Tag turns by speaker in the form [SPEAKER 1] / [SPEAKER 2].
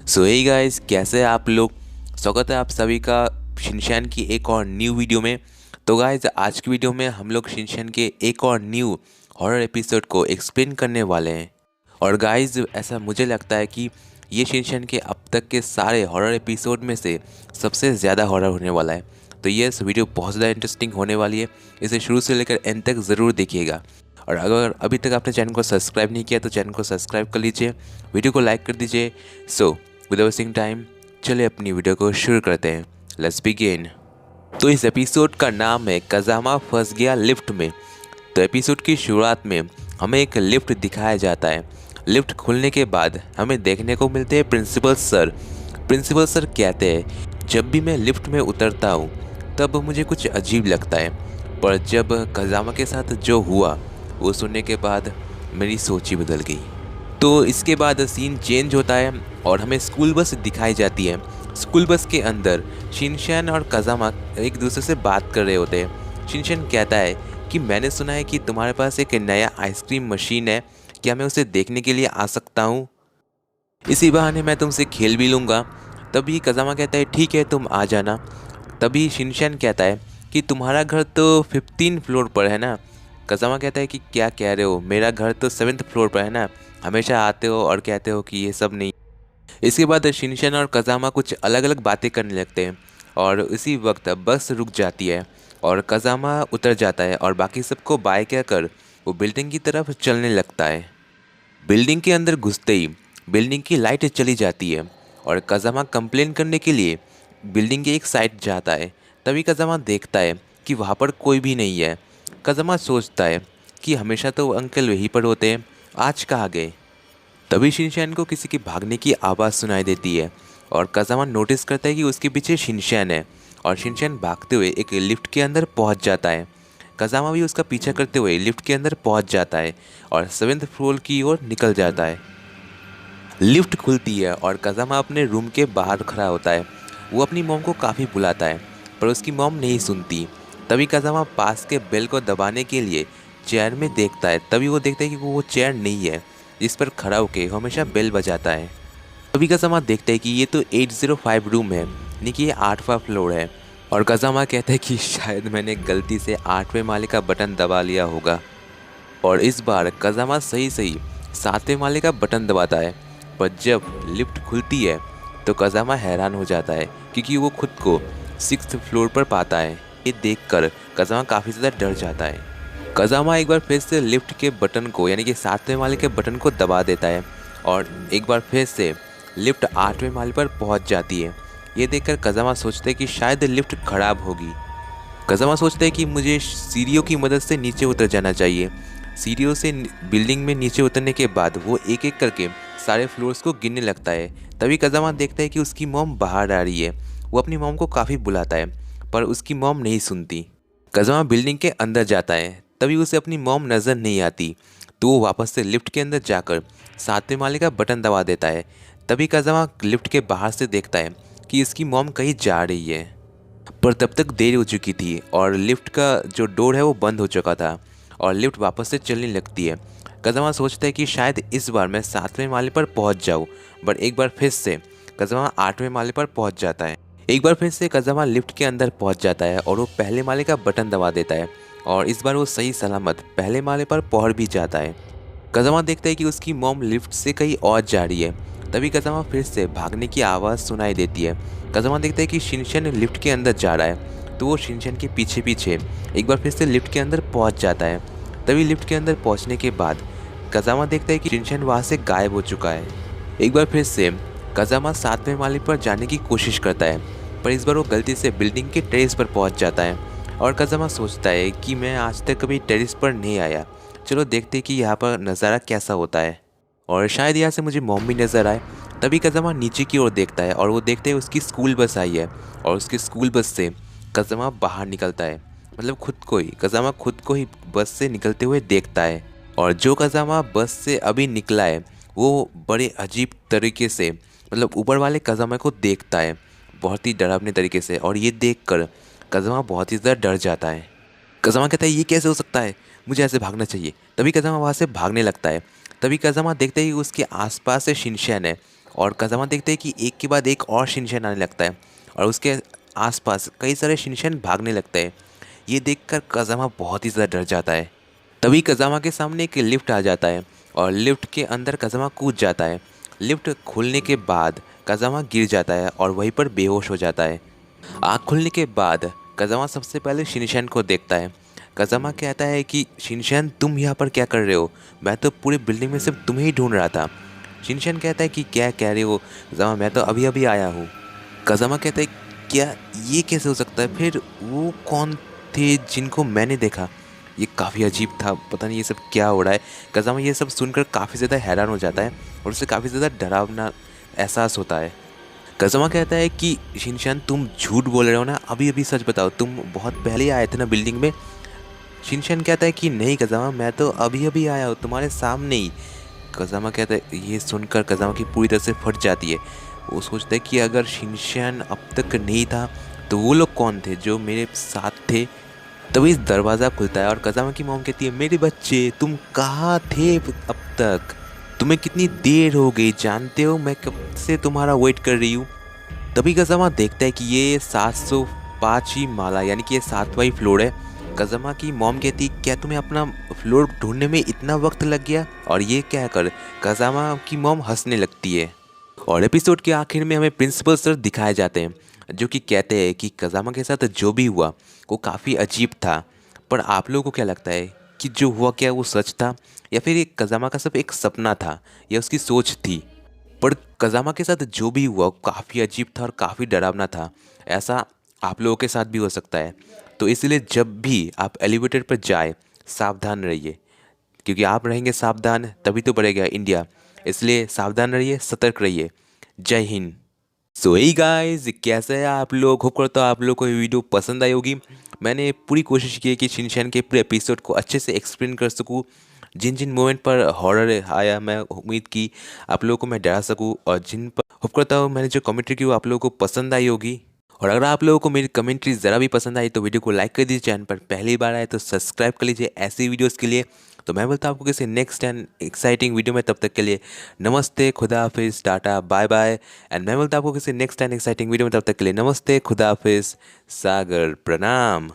[SPEAKER 1] सो hey guys, कैसे हैं आप लोग। स्वागत है आप सभी का शिनचैन की एक और न्यू वीडियो में। तो गाइस, आज की वीडियो में हम लोग शिनचैन के एक और न्यू हॉरर एपिसोड को एक्सप्लेन करने वाले हैं। और गाइस, ऐसा मुझे लगता है कि ये शिनचैन के अब तक के सारे हॉरर एपिसोड में से सबसे ज़्यादा हॉरर होने वाला है। तो ये वीडियो बहुत ज़्यादा इंटरेस्टिंग होने वाली है। इसे शुरू से लेकर एंड तक ज़रूर देखिएगा। और अगर अभी तक आपने चैनल को सब्सक्राइब नहीं किया तो चैनल को सब्सक्राइब कर लीजिए, वीडियो को लाइक कर दीजिए। सो विदाउट वेस्टिंग टाइम, चलिए अपनी वीडियो को शुरू करते हैं। Let's begin. तो इस एपिसोड का नाम है कजामा फंस गया लिफ्ट में। तो एपिसोड की शुरुआत में हमें एक लिफ्ट दिखाया जाता है। लिफ्ट खुलने के बाद हमें देखने को मिलते हैं प्रिंसिपल सर। प्रिंसिपल सर कहते हैं, जब भी मैं लिफ्ट में उतरता हूँ तब मुझे कुछ अजीब लगता है, पर जब कजामा के साथ जो हुआ वो सुनने के बाद मेरी सोच ही बदल गई। तो इसके बाद सीन चेंज होता है और हमें स्कूल बस दिखाई जाती है। स्कूल बस के अंदर शिनचैन और कजामा एक दूसरे से बात कर रहे होते हैं। शिनचैन कहता है कि मैंने सुना है कि तुम्हारे पास एक नया आइसक्रीम मशीन है, क्या मैं उसे देखने के लिए आ सकता हूँ? इसी बहाने मैं तुमसे खेल भी लूँगा। तभी कजामा कहता है, ठीक है, तुम आ जाना। तभी शिनचैन कहता है कि तुम्हारा घर तो 15 फ्लोर पर है ना। कजामा कहता है कि क्या कह रहे हो, मेरा घर तो 7th फ्लोर पर है ना। हमेशा आते हो और कहते हो कि ये सब नहीं। इसके बाद शिनचैन और कजामा कुछ अलग अलग बातें करने लगते हैं और इसी वक्त बस रुक जाती है और कजामा उतर जाता है और बाकी सबको बाय कहकर वो बिल्डिंग की तरफ चलने लगता है। बिल्डिंग के अंदर घुसते ही बिल्डिंग की लाइट चली जाती है और कजामा कंप्लेन करने के लिए बिल्डिंग के एक साइड जाता है। तभी कजामा देखता है कि वहाँ पर कोई भी नहीं है। कजामा सोचता है कि हमेशा तो वो अंकल वहीं पर होते हैं, आज कहाँ गए। तभी शिनचैन को किसी के भागने की आवाज़ सुनाई देती है और कजामा नोटिस करता है कि उसके पीछे शिनचैन है और शिनचैन भागते हुए एक लिफ्ट के अंदर पहुंच जाता है। कजामा भी उसका पीछा करते हुए लिफ्ट के अंदर पहुंच जाता है और 7th फ्लोर की ओर निकल जाता है। लिफ्ट खुलती है और कजामा अपने रूम के बाहर खड़ा होता है। वो अपनी मॉम को काफ़ी बुलाता है पर उसकी मॉम नहीं सुनती। तभी कजामा पास के बेल को दबाने के लिए चेयर में देखता है। तभी वो देखता है कि वो चेयर नहीं है जिस पर खड़ा होकर हमेशा बेल बजाता है। तभी कजामा देखता है कि ये तो 805 रूम है, यानी कि ये 8वां फ्लोर है। और कजामा कहता है कि शायद मैंने गलती से 8वें माले का बटन दबा लिया होगा। और इस बार कजामा सही सही 7वें माले का बटन दबाता है। पर जब लिफ्ट खुलती है तो कजामा हैरान हो जाता है क्योंकि वो खुद को 6th फ्लोर पर पाता है। ये देखकर कजामा काफ़ी ज़्यादा डर जाता है। कजामा एक बार फिर से लिफ्ट के बटन को, यानी कि 7वें माले के बटन को दबा देता है और एक बार फिर से लिफ्ट 8वें माले पर पहुंच जाती है। ये देखकर कजामा सोचता है कि शायद लिफ्ट खराब होगी। कजामा सोचता है कि मुझे सीढ़ियों की मदद से नीचे उतर जाना चाहिए। सीढ़ियों से बिल्डिंग में नीचे उतरने के बाद वो एक एक करके सारे फ्लोर्स को गिनने लगता है। तभी कजामा देखता है कि उसकी मॉम बाहर आ रही है। वो अपनी मॉम को काफ़ी बुलाता है पर उसकी मॉम नहीं सुनती। कजामा बिल्डिंग के अंदर जाता है। तभी उसे अपनी मॉम नज़र नहीं आती तो वो वापस से लिफ्ट के अंदर जाकर 7वें माले का बटन दबा देता है। तभी कजामा लिफ्ट के बाहर से देखता है कि इसकी मॉम कहीं जा रही है, पर तब तक देर हो चुकी थी और लिफ्ट का जो डोर है वो बंद हो चुका था और लिफ्ट वापस से चलने लगती है। कजामा सोचता है कि शायद इस बार मैं 7वें माले पर पहुंच जाऊं, बट एक बार फिर से कजामा 8वें माले पर पहुंच जाता है। एक बार फिर से कजामा लिफ्ट के अंदर पहुंच जाता है और वो पहले माले का बटन दबा देता है और इस बार वो सही सलामत पहले माले पर पहुंच भी जाता है। कजामा देखता है कि उसकी मॉम लिफ्ट से कहीं और जा रही है। तभी कजामा फिर से भागने की आवाज़ सुनाई देती है। कजामा देखता है कि शिनचैन लिफ्ट के अंदर जा रहा है तो वो शिनचैन के पीछे पीछे एक बार फिर से लिफ्ट के अंदर पहुंच जाता है। तभी लिफ्ट के अंदर पहुंचने के बाद कजामा देखता है कि शिनचैन वहाँ से गायब हो चुका है। एक बार फिर से कजामा 7वें माले पर जाने की कोशिश करता है पर इस बार वो गलती से बिल्डिंग के टेरेस पर पहुँच जाता है और कजामा सोचता है कि मैं आज तक कभी टेरेस पर नहीं आया, चलो देखते कि यहाँ पर नज़ारा कैसा होता है और शायद यहाँ से मुझे मॉम भी नज़र आए। तभी कजामा नीचे की ओर देखता है और वो देखते हैं उसकी स्कूल बस आई है और उसकी स्कूल बस से कजामा बाहर निकलता है। मतलब कजामा खुद को ही बस से निकलते हुए देखता है और जो कजामा बस से अभी निकला है वो बड़े अजीब तरीके से, मतलब ऊपर वाले कजामा को देखता है बहुत ही डरावने तरीके से। और ये देखकर कजामा बहुत ही ज़्यादा डर जाता है। कजामा कहता है, ये कैसे हो सकता है, मुझे ऐसे भागना चाहिए। तभी कजामा वहाँ से भागने लगता है। तभी कजामा देखते ही उसके आसपास से शिनचैन है और कज़ामा देखते हैं कि एक के बाद एक और शिनचैन आने लगता है और उसके आसपास कई सारे शिनचैन भागने लगते हैं। ये देखकर कज़ामा बहुत ही ज़्यादा डर जाता है। तभी कज़ामा के सामने एक लिफ्ट आ जाता है और लिफ्ट के अंदर कज़ामा कूद जाता है। लिफ्ट खुलने के बाद कज़ामा गिर जाता है और वहीं पर बेहोश हो जाता है। आँख खुलने के बाद कज़ामा सबसे पहले शिनचैन को देखता है। कज़ामा कहता है कि शिनचैन तुम यहाँ पर क्या कर रहे हो? मैं तो पूरी बिल्डिंग में सिर्फ तुम्हें ही ढूंढ रहा था। शिनचैन कहता है कि क्या कह रहे हो कज़ामा, मैं तो अभी अभी आया हूँ। कज़ामा कहता है क्या ये कैसे हो सकता है? फिर वो कौन थे जिनको मैंने देखा? ये काफ़ी अजीब था, पता नहीं ये सब क्या हो रहा है। कज़ामा ये सब सुनकर काफ़ी ज़्यादा हैरान हो जाता है और उसे काफ़ी ज़्यादा डरावना एहसास होता है। कज़ामा कहता है कि शिनचैन तुम झूठ बोल रहे हो ना, अभी अभी सच बताओ, तुम बहुत पहले ही आए थे ना बिल्डिंग में? शिनचैन कहता है कि नहीं कज़ामा, मैं तो अभी अभी आया हूँ तुम्हारे सामने ही। कज़ामा कहता है, ये सुनकर कज़ामा की पूरी तरह से फट जाती है। वो सोचता है कि अगर शिनचैन अब तक नहीं था तो वो लोग कौन थे जो मेरे साथ थे? तभी इस दरवाज़ा खुलता है और कज़ामा की मॉम कहती है, मेरे बच्चे तुम कहाँ थे अब तक? तुम्हें कितनी देर हो गई, जानते हो मैं कब से तुम्हारा वेट कर रही हूँ। तभी कज़ामा देखता है कि ये 705 ही माला यानी कि ये 7वां ही फ्लोर है। कज़ामा की मॉम कहती, क्या तुम्हें अपना फ्लोर ढूंढने में इतना वक्त लग गया? और ये कहकर कज़ामा की मॉम हंसने लगती है। और एपिसोड के आखिर में हमें प्रिंसिपल सर दिखाए जाते हैं जो कि कहते हैं कि कज़ामा के साथ जो भी हुआ वो काफ़ी अजीब था। पर आप लोगों को क्या लगता है कि जो हुआ क्या वो सच था या फिर ये कज़ामा का सिर्फ एक सपना था या उसकी सोच थी? पर कज़ामा के साथ जो भी हुआ काफ़ी अजीब था और काफ़ी डरावना था। ऐसा आप लोगों के साथ भी हो सकता है। तो इसलिए जब भी आप एलिवेटर पर जाए सावधान रहिए, क्योंकि आप रहेंगे सावधान तभी तो बढ़ेगा इंडिया। इसलिए सावधान रहिए, सतर्क रहिए। जय हिंद। सो हे गाइस, कैसे हैं आप लोग? होप करता हूँ आप लोग को ये वीडियो पसंद आई होगी। मैंने पूरी कोशिश की है कि शिनचैन के पूरे एपिसोड को अच्छे से एक्सप्लेन कर सकूँ। जिन जिन मोमेंट पर हॉरर आया मैं उम्मीद की आप लोगों को मैं डरा सकूँ, और जिन पर होप करता हूँ मैंने जो कमेंट्री की वो आप लोगों को पसंद आई होगी। और अगर आप लोगों को मेरी कमेंट्री ज़रा भी पसंद आई तो वीडियो को लाइक कर दीजिए, चैनल पर पहली बार आए तो सब्सक्राइब कर लीजिए ऐसी वीडियोस के लिए। तो मैं बोलता हूँ आपको किसी नेक्स्ट एंड एक्साइटिंग वीडियो में, तब तक के लिए नमस्ते, खुदा हाफिज़, टाटा, बाय बाय। एंड मैं बोलता हूँ आपको किसी नेक्स्ट एंड एक्साइटिंग वीडियो में, तब तक के लिए नमस्ते, खुदा हाफिज़, सागर प्रणाम।